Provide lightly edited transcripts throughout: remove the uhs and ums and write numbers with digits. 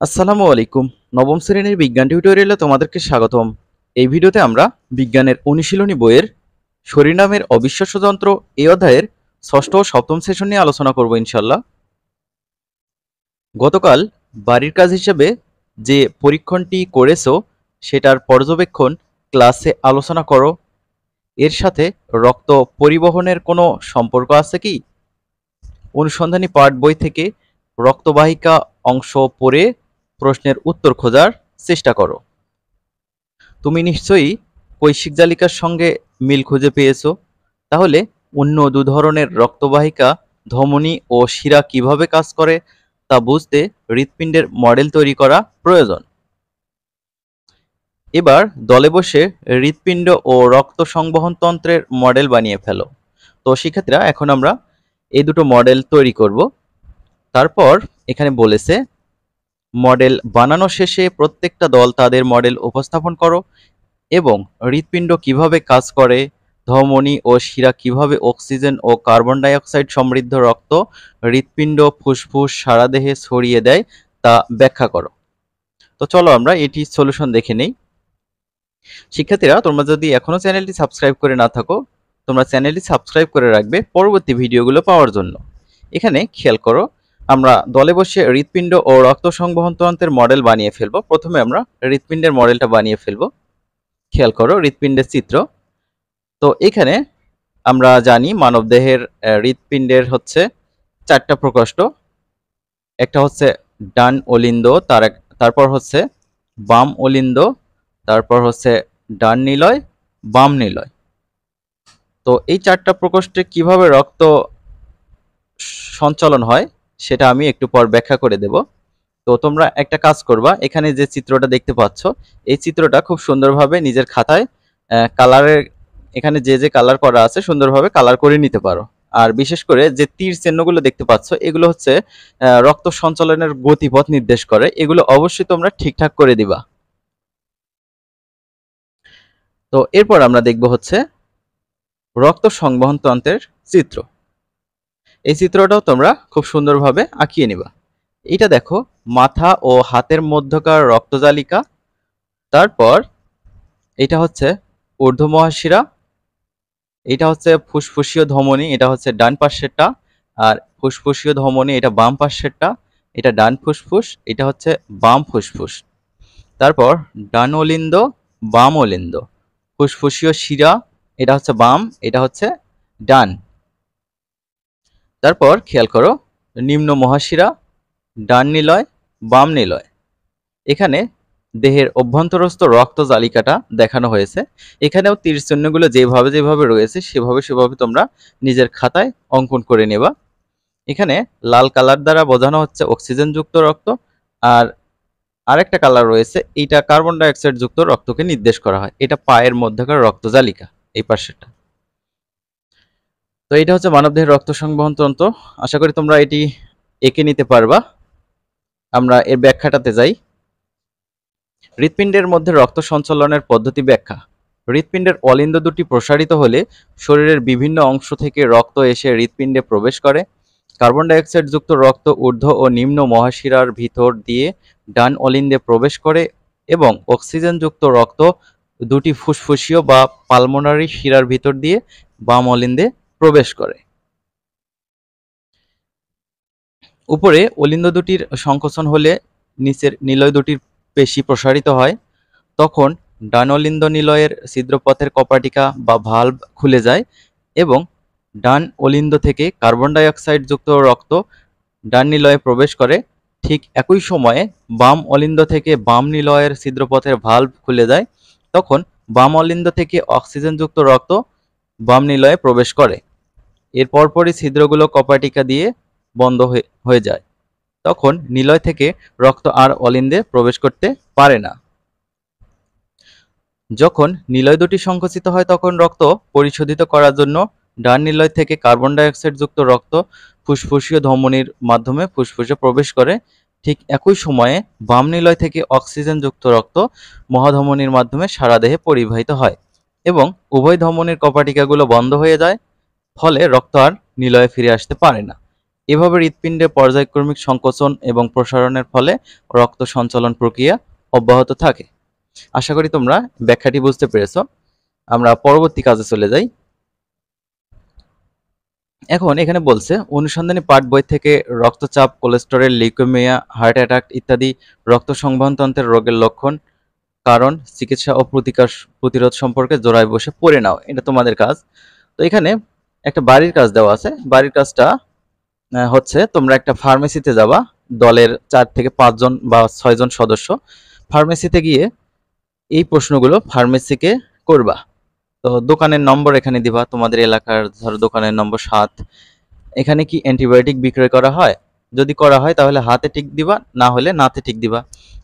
আসসালামু আলাইকুম। নবম শ্রেণীর বিজ্ঞান টিউটোরিয়ালে তোমাদেরকে স্বাগতম। এই ভিডিওতে আমরা বিজ্ঞানের অনুশীলনী বইয়ের শরীর নামের অবিশ্বাস্য যন্ত্র এই অধ্যায়ের ষষ্ঠ ও সপ্তম সেশন নিয়ে আলোচনা করব ইনশাল্লাহ। গতকাল বাড়ির কাজ হিসেবে যে পরীক্ষণটি করেছো সেটার পর্যবেক্ষণ ক্লাসে আলোচনা করো। এর সাথে রক্ত পরিবহনের কোনো সম্পর্ক আছে কি? অনুসন্ধানী পাঠ বই থেকে রক্তবাহিকা অংশ পড়ে প্রশ্নের উত্তর খোঁজার চেষ্টা করো। তুমি নিশ্চয়ই কৈশিক জালিকার সঙ্গে মিল খুঁজে পেয়েছো। তাহলে অন্য দু ধরনের রক্তবাহিকা ধমনী ও শিরা কিভাবে কাজ করে তা বুঝতে হৃৎপিণ্ডের মডেল তৈরি করা প্রয়োজন। এবার দলে বসে হৃৎপিণ্ড ও রক্ত সংবহন তন্ত্রের মডেল বানিয়ে ফেলো। তো শিক্ষার্থীরা, এখন আমরা এই দুটো মডেল তৈরি করব। তারপর এখানে বলেছে মডেল বানানো শেষে প্রত্যেকটা দল তাদের মডেল উপস্থাপন করো এবং হৃৎপিণ্ড কিভাবে কাজ করে, ধমনী ও শিরা কিভাবে অক্সিজেন ও কার্বন ডাই অক্সাইড সমৃদ্ধ রক্ত হৃৎপিণ্ড, ফুসফুস, সারা দেহে ছড়িয়ে দেয় তা ব্যাখ্যা করো। তো চলো আমরা এটি সলিউশন দেখে নেই। শিক্ষার্থীরা, তোমরা যদি এখনো চ্যানেলটি সাবস্ক্রাইব করে না থাকো, তোমরা চ্যানেলটি সাবস্ক্রাইব করে রাখবে পরবর্তী ভিডিওগুলো পাওয়ার জন্য। এখানে খেয়াল করো, আমরা দলে বসে হৃৎপিণ্ড ও রক্ত সংবহন তন্ত্রের মডেল বানিয়ে ফেলবো। প্রথমে আমরা হৃৎপিণ্ডের মডেলটা বানিয়ে ফেলবো। খেয়াল করো হৃৎপিণ্ডের চিত্র। তো এখানে আমরা জানি মানবদেহের হৃৎপিণ্ডের হচ্ছে চারটা প্রকোষ্ঠ। একটা হচ্ছে ডান অলিন্দ, তারপর হচ্ছে বাম অলিন্দ, তারপর হচ্ছে ডান নিলয়, বাম নিলয়। তো এই চারটা প্রকোষ্ঠে কিভাবে রক্ত সঞ্চালন হয় সেটা আমি একটু পর ব্যাখ্যা করে দেব। তো তোমরা একটা কাজ করবা, এখানে যে চিত্রটা দেখতে পাচ্ছ এই চিত্রটা খুব সুন্দরভাবে নিজের খাতায় কালারের, এখানে যে যে কালার করা আছে সুন্দরভাবে কালার করে নিতে পারো। আর বিশেষ করে যে তীর চিহ্নগুলো দেখতে পাচ্ছ এগুলো হচ্ছে রক্ত সঞ্চালনের গতিপথ নির্দেশ করে। এগুলো অবশ্যই তোমরা ঠিকঠাক করে দিবা। তো এরপর আমরা দেখব হচ্ছে রক্ত সংবহন তন্ত্রের চিত্র। এই চিত্রটাও তোমরা খুব সুন্দরভাবে আঁকিয়ে নিবা। এটা দেখো মাথা ও হাতের মধ্যকার রক্তজালিকা, তারপর এটা হচ্ছে ঊর্ধ্ব মহাশিরা, এটা হচ্ছে ফুসফুসীয় ধমনী, এটা হচ্ছে ডান পাশেরটা, আর ফুসফুসীয় ধমনী এটা বাম পাশেরটা, এটা ডান ফুসফুস, এটা হচ্ছে বাম ফুসফুস। তারপর ডান অলিন্দ, বাম অলিন্দ, ফুসফুসীয় শিরা এটা হচ্ছে বাম, এটা হচ্ছে ডান। তারপর খেয়াল করো নিম্ন মহাশিরা, ডান নিলয়, বাম নিলয়। এখানে দেহের অভ্যন্তরস্থ রক্ত জালিকাটা দেখানো হয়েছে। এখানেও তীর চিহ্নগুলো যেভাবে যেভাবে রয়েছে সেভাবে তোমরা নিজের খাতায় অঙ্কন করে নেবা। এখানে লাল কালার দ্বারা বোঝানো হচ্ছে অক্সিজেন যুক্ত রক্ত, আর আরেকটা কালার রয়েছে, এইটা কার্বন ডাই অক্সাইড যুক্ত রক্তকে নির্দেশ করা হয়। এটা পায়ের মধ্যকার রক্ত জালিকা, এই পাশেরটা। তো এটা হচ্ছে মানবদেহের রক্ত সংবহন তন্ত্র। আশা করি তোমরা এটি এঁকে নিতে পারবা। আমরা এর ব্যাখ্যাটাতে যাই। হৃৎপিণ্ডের মধ্যে রক্ত সঞ্চালনের পদ্ধতি ব্যাখ্যা। হৃৎপিণ্ডের অলিন্দ দুটি প্রসারিত হলে শরীরের বিভিন্ন অংশ থেকে রক্ত এসে হৃৎপিণ্ডে প্রবেশ করে। কার্বন ডাই অক্সাইড যুক্ত রক্ত ঊর্ধ্ব ও নিম্ন মহাশিরার ভিতর দিয়ে ডান অলিন্দে প্রবেশ করে এবং অক্সিজেন যুক্ত রক্ত দুটি ফুসফুসীয় বা পালমোনারি শিরার ভিতর দিয়ে বাম অলিন্দে প্রবেশ করে। উপরে অলিন্দ দুটির সংকোচন হলে নিচের নিলয় দুটির পেশি প্রসারিত হয়। তখন ডান অলিন্দ নিলয়ের ছিদ্রপথের কপাটিকা বা ভালভ খুলে যায় এবং ডান অলিন্দ থেকে কার্বন ডাই অক্সাইড যুক্ত রক্ত ডান নিলয়ে প্রবেশ করে। ঠিক একই সময়ে বাম অলিন্দ থেকে বাম নিলয়ের ছিদ্রপথের ভালভ খুলে যায়। তখন বাম অলিন্দ থেকে অক্সিজেন যুক্ত রক্ত বাম নিলয়ে প্রবেশ করে। এর পরপরই ছিদ্রগুলো কপাটিকা দিয়ে বন্ধ হয়ে যায়। তখন নিলয় থেকে রক্ত আর অলিন্দে প্রবেশ করতে পারে না। যখন নিলয় দুটি সংকুচিত হয় তখন রক্ত পরিশোধিত করার জন্য ডান নিলয় থেকে কার্বন ডাই অক্সাইড যুক্ত রক্ত ফুসফুসীয় ধমনীর মাধ্যমে ফুসফুসে প্রবেশ করে। ঠিক একই সময়ে বাম নিলয় থেকে অক্সিজেন যুক্ত রক্ত মহাধমনীর মাধ্যমে সারা দেহে পরিবাহিত হয় এবং উভয় ধমনীর কপাটিকাগুলো বন্ধ হয়ে যায়। ফলে রক্ত আর নিলয়ে ফিরে আসতে পারে না। এভাবে হৃৎপিণ্ডে পর্যায়ক্রমিক সংকোচন এবং প্রসারণের ফলে রক্ত সঞ্চালন প্রক্রিয়া অব্যাহত থাকে। আশা করি তোমরা ব্যাখ্যাটি বুঝতে পেরেছ। আমরা পরবর্তী কাজে চলে যাই। এখন এখানে বলছে অনুসন্ধানী পাঠ বই থেকে রক্তচাপ, কোলেস্টেরল, লিউকেমিয়া, হার্ট অ্যাটাক ইত্যাদি রক্ত সংবহনতন্ত্রের রোগের লক্ষণ, কারণ, চিকিৎসা ও প্রতিরোধ সম্পর্কে জোড়ায় বসে পড়ে নাও। এটা তোমাদের কাজ। তো এখানে একটা বাড়ির কাজ দেওয়া আছে। বাড়ির কাজটা হচ্ছে তোমরা একটা ফার্মেসিতে যাবা, দলের 4 থেকে 5 জন বা 6 জন সদস্য। ফার্মেসিতে গিয়ে এই প্রশ্নগুলো ফার্মেসিকে করবা। তো দোকানের নম্বর এখানে দিবা, তোমাদের এলাকার ধরো দোকানের নম্বর 7। এখানে কি অ্যান্টিবায়োটিক বিক্রয় করা হয়? যদি করা হয় তাহলে হাতে টিক দিবা, না হলে নাতে টিক দিবা।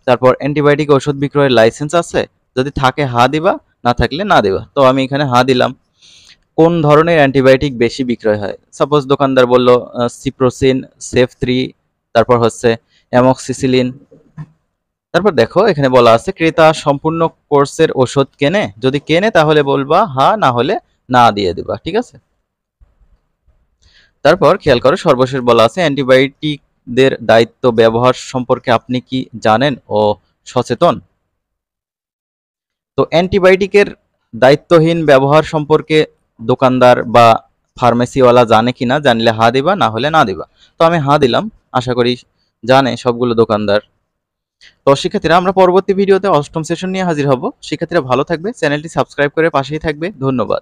তারপর অ্যান্টিবায়োটিক ওষুধ বিক্রয়ের লাইসেন্স আছে? যদি থাকে হা দিবা, না থাকলে না দিবা। তো আমি এখানে হা দিলাম। কোন ধরনের অ্যান্টিবায়োটিক বেশি বিক্রয় হয়? সাপোজ দোকানদার বলল সিপ্রোসিন, সেফ3, তারপর হচ্ছে অ্যামক্সিসিলিন। তারপর দেখো এখানে বলা আছে ক্রেতা সম্পূর্ণ কোর্সের ওষুধ কেনে? যদি কেনে তাহলে বলবা হা, না হলে না দিয়ে দিবা। ঠিক আছে। তারপর খেয়াল করো সর্বশেষ বলা আছে অ্যান্টিবায়োটিকদের দায়িত্ব ব্যবহার সম্পর্কে আপনি কি জানেন ও সচেতন? তো অ্যান্টিবায়োটিকের দায়িত্বহীন ব্যবহার সম্পর্কে দোকানদার বা ফার্মেসিওয়ালা জানে কিনা? জানলে হা দিবা, না হলে না দিবা। তো আমি হা দিলাম। আশা করি জানে সবগুলো দোকানদার। তো শিক্ষার্থীরা আমরা পরবর্তী ভিডিওতে 8ম সেশন নিয়ে হাজির হব। শিক্ষার্থীরা ভালো থাকবে, চ্যানেলটি সাবস্ক্রাইব করে পাশেই থাকবে। ধন্যবাদ।